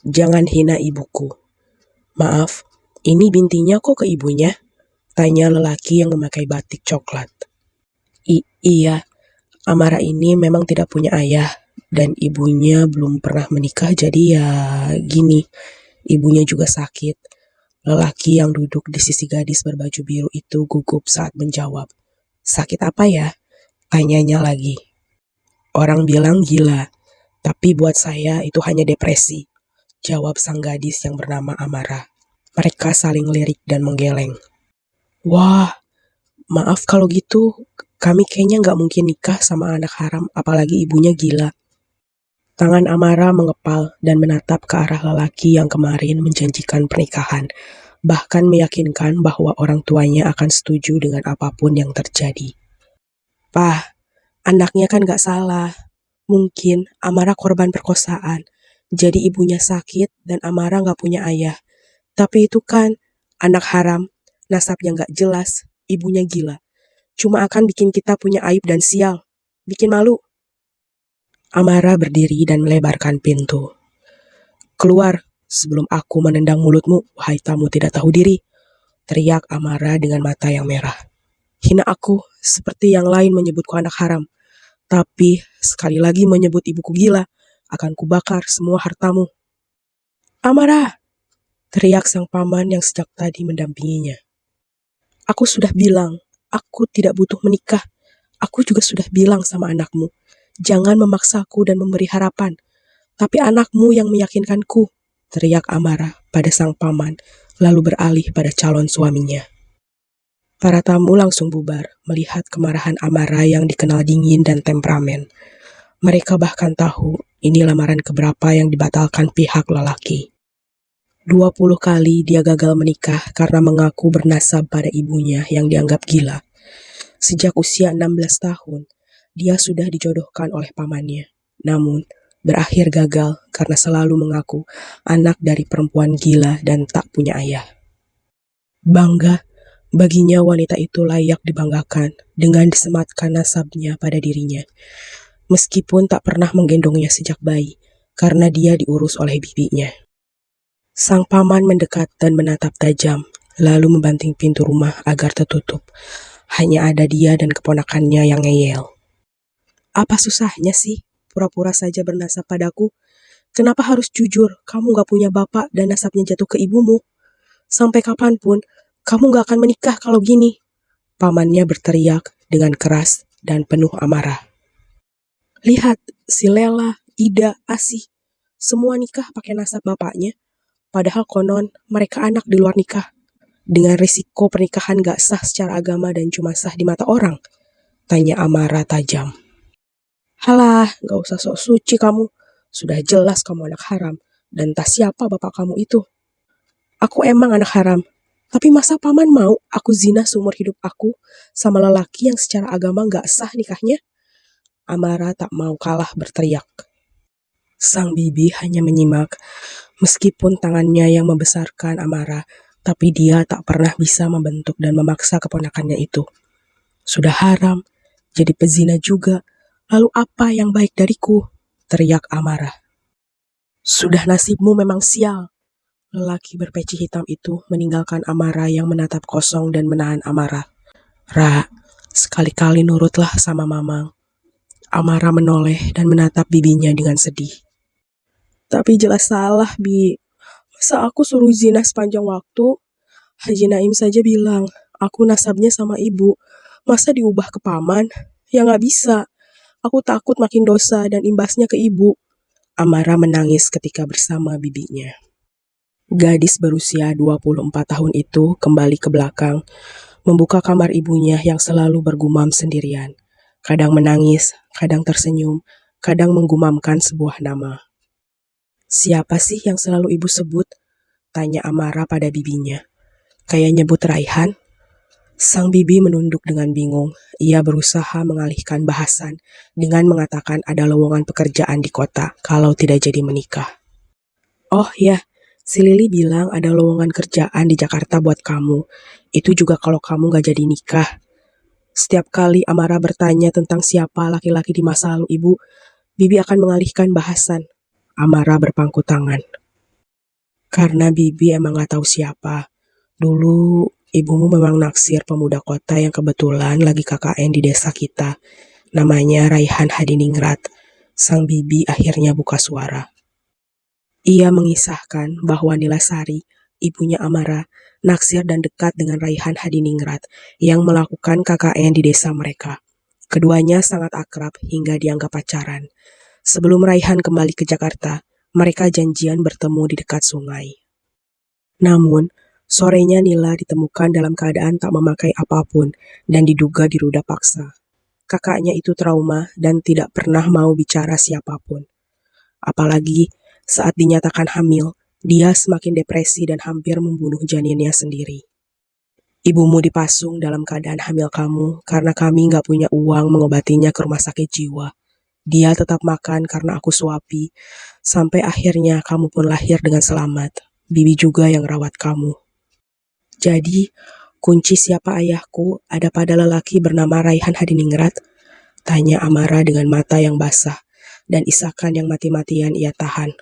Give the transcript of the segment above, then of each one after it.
Jangan hina ibuku. Maaf, ini bintinya kok ke ibunya? Tanya lelaki yang memakai batik coklat. Iya, Amara ini memang tidak punya ayah dan ibunya belum pernah menikah, jadi ya gini, ibunya juga sakit. Lelaki yang duduk di sisi gadis berbaju biru itu gugup saat menjawab. Sakit apa ya? Tanyanya lagi. Orang bilang gila, tapi buat saya itu hanya depresi, jawab sang gadis yang bernama Amara. Mereka saling lirik dan menggeleng. Wah, maaf kalau gitu, kami kayaknya nggak mungkin nikah sama anak haram, apalagi ibunya gila. Tangan Amara mengepal dan menatap ke arah lelaki yang kemarin menjanjikan pernikahan, bahkan meyakinkan bahwa orang tuanya akan setuju dengan apapun yang terjadi. Pah, anaknya kan gak salah. Mungkin Amara korban perkosaan, jadi ibunya sakit dan Amara gak punya ayah. Tapi itu kan anak haram, nasabnya gak jelas, ibunya gila. Cuma akan bikin kita punya aib dan sial. Bikin malu. Amara berdiri dan melebarkan pintu. Keluar sebelum aku menendang mulutmu, wahai tamu tidak tahu diri. Teriak Amara dengan mata yang merah. Hina aku seperti yang lain menyebutku anak haram. Tapi sekali lagi menyebut ibuku gila, akan kubakar semua hartamu. Amara! Teriak sang paman yang sejak tadi mendampinginya. Aku sudah bilang, aku tidak butuh menikah. Aku juga sudah bilang sama anakmu, jangan memaksaku dan memberi harapan. Tapi anakmu yang meyakinkanku, teriak Amara pada sang paman, lalu beralih pada calon suaminya. Para tamu langsung bubar melihat kemarahan Amara yang dikenal dingin dan temperamen. Mereka bahkan tahu ini lamaran keberapa yang dibatalkan pihak lelaki. 20 kali dia gagal menikah karena mengaku bernasab pada ibunya yang dianggap gila. Sejak usia 16 tahun, dia sudah dijodohkan oleh pamannya. Namun, berakhir gagal karena selalu mengaku anak dari perempuan gila dan tak punya ayah. Bangga, baginya wanita itu layak dibanggakan dengan disematkan nasabnya pada dirinya. Meskipun tak pernah menggendongnya sejak bayi, karena dia diurus oleh bibinya. Sang paman mendekat dan menatap tajam, lalu membanting pintu rumah agar tertutup. Hanya ada dia dan keponakannya yang ngeyel. Apa susahnya sih? Pura-pura saja bernasab padaku. Kenapa harus jujur? Kamu gak punya bapak dan nasabnya jatuh ke ibumu. Sampai kapanpun, kamu gak akan menikah kalau gini. Pamannya berteriak dengan keras dan penuh amarah. Lihat, si Lela, Ida, Asih, semua nikah pakai nasab bapaknya. Padahal konon mereka anak di luar nikah. Dengan risiko pernikahan gak sah secara agama dan cuma sah di mata orang. Tanya Amara tajam. Halah, gak usah sok suci kamu. Sudah jelas kamu anak haram. Dan tak siapa bapak kamu itu. Aku emang anak haram. Tapi masa paman mau aku zina seumur hidup aku sama lelaki yang secara agama gak sah nikahnya? Amara tak mau kalah berteriak. Sang bibi hanya menyimak, meskipun tangannya yang membesarkan Amara, tapi dia tak pernah bisa membentuk dan memaksa keponakannya itu. Sudah haram, jadi pezina juga, lalu apa yang baik dariku? Teriak Amara. Sudah nasibmu memang sial. Lelaki berpeci hitam itu meninggalkan Amara yang menatap kosong dan menahan amarah. Ra, sekali-kali nurutlah sama Mamang. Amara menoleh dan menatap bibinya dengan sedih. Tapi jelas salah, Bi. Masa aku suruh zina sepanjang waktu? Haji Naim saja bilang, aku nasabnya sama ibu. Masa diubah ke paman? Ya gak bisa. Aku takut makin dosa dan imbasnya ke ibu. Amara menangis ketika bersama bibinya. Gadis berusia 24 tahun itu kembali ke belakang, membuka kamar ibunya yang selalu bergumam sendirian. Kadang menangis, kadang tersenyum, kadang menggumamkan sebuah nama. Siapa sih yang selalu ibu sebut? Tanya Amara pada bibinya. Kayak nyebut Raihan? Sang bibi menunduk dengan bingung. Ia berusaha mengalihkan bahasan dengan mengatakan ada lowongan pekerjaan di kota kalau tidak jadi menikah. Oh ya, si Lili bilang ada lowongan kerjaan di Jakarta buat kamu. Itu juga kalau kamu gak jadi nikah. Setiap kali Amara bertanya tentang siapa laki-laki di masa lalu ibu, bibi akan mengalihkan bahasan. Amara berpangku tangan. Karena Bibi emang gak tahu siapa. Dulu ibumu memang naksir pemuda kota yang kebetulan lagi KKN di desa kita. Namanya Raihan Hadiningrat. Sang Bibi akhirnya buka suara. Ia mengisahkan bahwa Nilasari, ibunya Amara, naksir dan dekat dengan Raihan Hadiningrat yang melakukan KKN di desa mereka. Keduanya sangat akrab hingga dianggap pacaran. Sebelum Raihan kembali ke Jakarta, mereka janjian bertemu di dekat sungai. Namun, sorenya Nila ditemukan dalam keadaan tak memakai apapun dan diduga diruda paksa. Kakaknya itu trauma dan tidak pernah mau bicara siapapun. Apalagi saat dinyatakan hamil, dia semakin depresi dan hampir membunuh janinnya sendiri. Ibumu dipasung dalam keadaan hamil kamu karena kami nggak punya uang mengobatinya ke rumah sakit jiwa. Dia tetap makan karena aku suapi, sampai akhirnya kamu pun lahir dengan selamat. Bibi juga yang rawat kamu. Jadi, kunci siapa ayahku ada pada lelaki bernama Raihan Hadiningrat? Tanya Amara dengan mata yang basah dan isakan yang mati-matian ia tahan.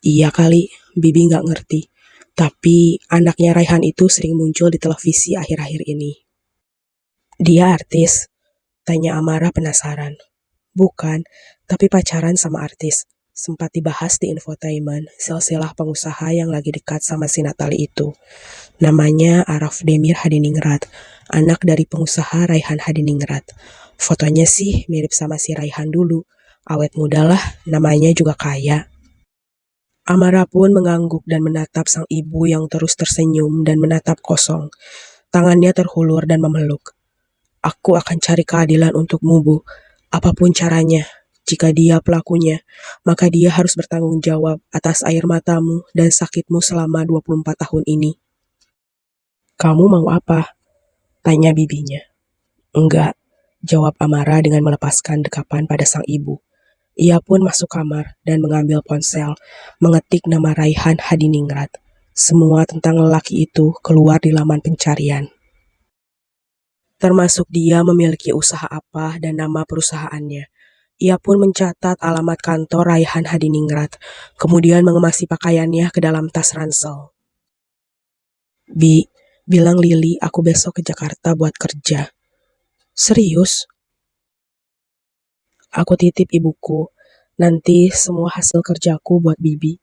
Iya kali, Bibi nggak ngerti. Tapi anaknya Raihan itu sering muncul di televisi akhir-akhir ini. Dia artis? Tanya Amara penasaran. Bukan, tapi pacaran sama artis. Sempat dibahas di infotainment, silsilah pengusaha yang lagi dekat sama si Natali itu. Namanya Araf Demir Hadiningrat, anak dari pengusaha Raihan Hadiningrat. Fotonya sih mirip sama si Raihan dulu. Awet muda lah, namanya juga kaya. Amara pun mengangguk dan menatap sang ibu yang terus tersenyum dan menatap kosong. Tangannya terhulur dan memeluk. Aku akan cari keadilan untukmu, Bu. Apapun caranya. Jika dia pelakunya, maka dia harus bertanggung jawab atas air matamu dan sakitmu selama 24 tahun ini. Kamu mau apa? Tanya bibinya. Enggak, jawab Amara dengan melepaskan dekapan pada sang ibu. Ia pun masuk kamar dan mengambil ponsel, mengetik nama Raihan Hadiningrat. Semua tentang lelaki itu keluar di laman pencarian. Termasuk dia memiliki usaha apa dan nama perusahaannya. Ia pun mencatat alamat kantor Raihan Hadiningrat, kemudian mengemasi pakaiannya ke dalam tas ransel. Bi, bilang Lili aku besok ke Jakarta buat kerja. Serius? Aku titip ibuku, nanti semua hasil kerjaku buat Bibi.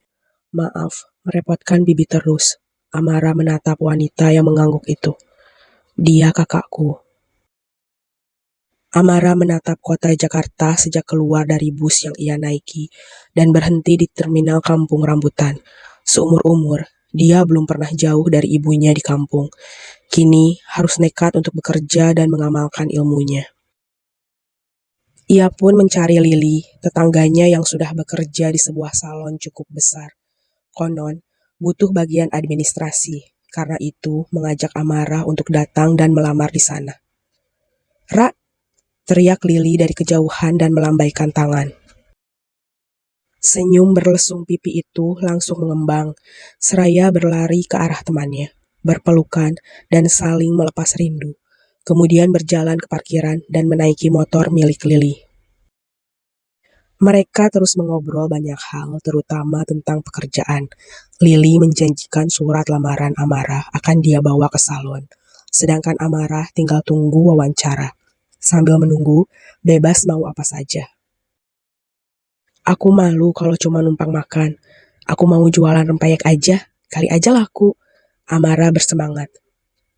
Maaf, merepotkan Bibi terus. Amara menatap wanita yang mengangguk itu. Dia kakakku. Amara menatap kota Jakarta sejak keluar dari bus yang ia naiki dan berhenti di terminal Kampung Rambutan. Seumur-umur, dia belum pernah jauh dari ibunya di kampung. Kini harus nekat untuk bekerja dan mengamalkan ilmunya. Ia pun mencari Lili, tetangganya yang sudah bekerja di sebuah salon cukup besar. Konon, butuh bagian administrasi, karena itu mengajak Amara untuk datang dan melamar di sana. Ra, teriak Lili dari kejauhan dan melambaikan tangan. Senyum berlesung pipi itu langsung mengembang, seraya berlari ke arah temannya, berpelukan dan saling melepas rindu. Kemudian berjalan ke parkiran dan menaiki motor milik Lili. Mereka terus mengobrol banyak hal, terutama tentang pekerjaan. Lili menjanjikan surat lamaran Amara akan dia bawa ke salon, sedangkan Amara tinggal tunggu wawancara. Sambil menunggu, bebas mau apa saja. Aku malu kalau cuma numpang makan. Aku mau jualan rempeyek aja, kali aja laku. Amara bersemangat.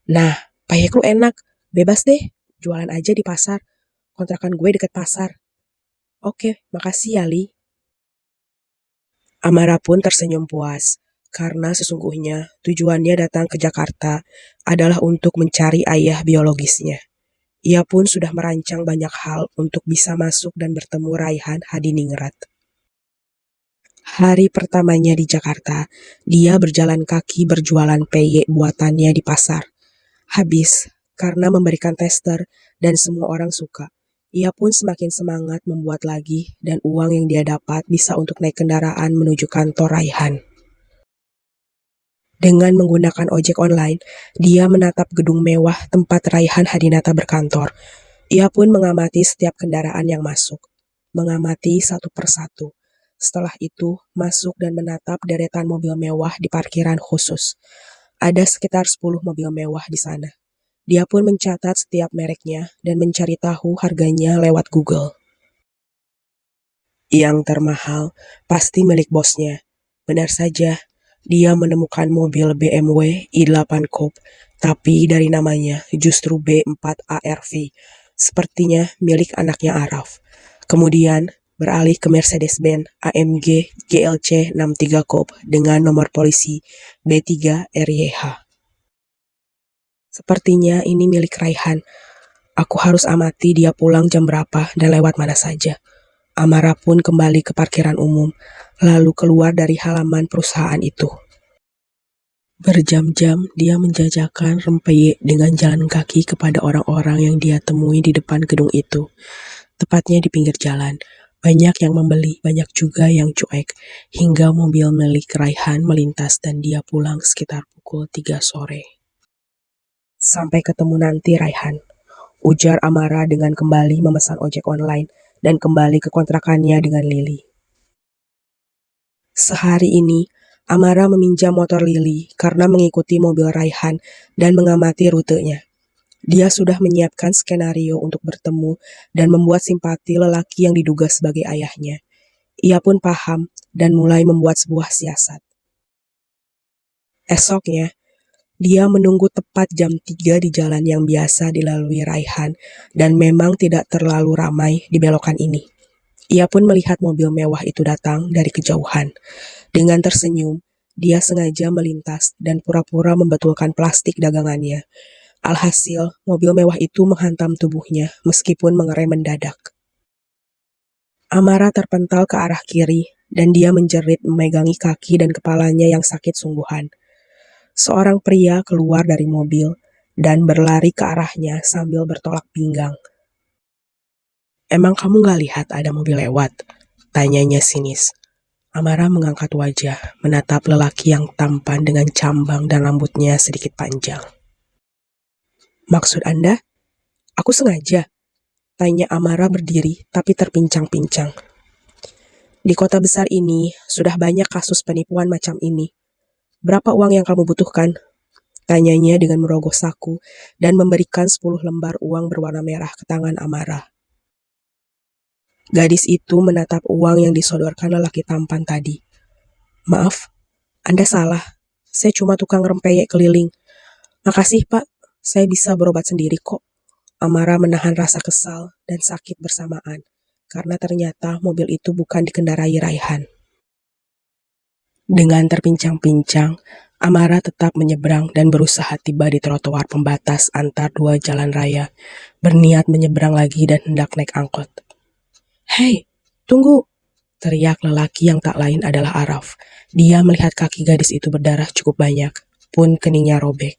Nah, peyek lu enak, bebas deh, jualan aja di pasar. Kontrakan gue deket pasar. Oke, makasih ya, Li. Amara pun tersenyum puas, karena sesungguhnya tujuannya datang ke Jakarta adalah untuk mencari ayah biologisnya. Ia pun sudah merancang banyak hal untuk bisa masuk dan bertemu Raihan Hadiningrat. Hari pertamanya di Jakarta, dia berjalan kaki berjualan peyek buatannya di pasar. Habis, karena memberikan tester dan semua orang suka, ia pun semakin semangat membuat lagi dan uang yang dia dapat bisa untuk naik kendaraan menuju kantor Raihan. Dengan menggunakan ojek online, dia menatap gedung mewah tempat Raihan Hadinata berkantor. Ia pun mengamati setiap kendaraan yang masuk. Mengamati satu persatu. Setelah itu, masuk dan menatap deretan mobil mewah di parkiran khusus. Ada sekitar 10 mobil mewah di sana. Dia pun mencatat setiap mereknya dan mencari tahu harganya lewat Google. Yang termahal pasti milik bosnya. Benar saja, dia menemukan mobil BMW i8 Coupe, tapi dari namanya justru B4 ARV. Sepertinya milik anaknya Araf. Kemudian beralih ke Mercedes-Benz AMG GLC 63 Coupe dengan nomor polisi B3 RYH. Sepertinya ini milik Raihan. Aku harus amati dia pulang jam berapa dan lewat mana saja. Amara pun kembali ke parkiran umum, lalu keluar dari halaman perusahaan itu. Berjam-jam dia menjajakan rempeyek dengan jalan kaki kepada orang-orang yang dia temui di depan gedung itu. Tepatnya di pinggir jalan. Banyak yang membeli, banyak juga yang cuek, hingga mobil milik Raihan melintas dan dia pulang sekitar pukul 3 sore. Sampai ketemu nanti, Raihan, ujar Amara dengan kembali memesan ojek online dan kembali ke kontrakannya dengan Lily. Sehari ini, Amara meminjam motor Lily karena mengikuti mobil Raihan dan mengamati rutenya. Dia sudah menyiapkan skenario untuk bertemu dan membuat simpati lelaki yang diduga sebagai ayahnya. Ia pun paham dan mulai membuat sebuah siasat. Esoknya, dia menunggu tepat jam 3 di jalan yang biasa dilalui Raihan dan memang tidak terlalu ramai di belokan ini. Ia pun melihat mobil mewah itu datang dari kejauhan. Dengan tersenyum, dia sengaja melintas dan pura-pura membetulkan plastik dagangannya. Alhasil, mobil mewah itu menghantam tubuhnya meskipun mengerem mendadak. Amara terpental ke arah kiri dan dia menjerit memegangi kaki dan kepalanya yang sakit sungguhan. Seorang pria keluar dari mobil dan berlari ke arahnya sambil bertolak pinggang. "Emang kamu gak lihat ada mobil lewat?" tanyanya sinis. Amara mengangkat wajah, menatap lelaki yang tampan dengan cambang dan rambutnya sedikit panjang. "Maksud Anda? Aku sengaja?" tanya Amara berdiri tapi terpincang-pincang. "Di kota besar ini sudah banyak kasus penipuan macam ini. Berapa uang yang kamu butuhkan?" tanyanya dengan merogoh saku dan memberikan 10 lembar uang berwarna merah ke tangan Amara. Gadis itu menatap uang yang disodorkan lelaki tampan tadi. "Maaf, Anda salah. Saya cuma tukang rempeyek keliling." "Makasih, Pak. Saya bisa berobat sendiri kok." Amara menahan rasa kesal dan sakit bersamaan, karena ternyata mobil itu bukan dikendarai Raihan. Dengan terpincang-pincang, Amara tetap menyeberang dan berusaha tiba di trotoar pembatas antar dua jalan raya, berniat menyeberang lagi dan hendak naik angkot. "Hei, tunggu!" teriak lelaki yang tak lain adalah Araf. Dia melihat kaki gadis itu berdarah cukup banyak, pun keningnya robek.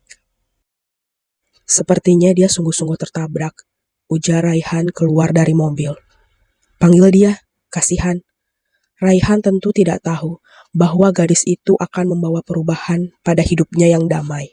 "Sepertinya dia sungguh-sungguh tertabrak," ujar Raihan keluar dari mobil. "Panggil dia, kasihan." Raihan tentu tidak tahu bahwa gadis itu akan membawa perubahan pada hidupnya yang damai.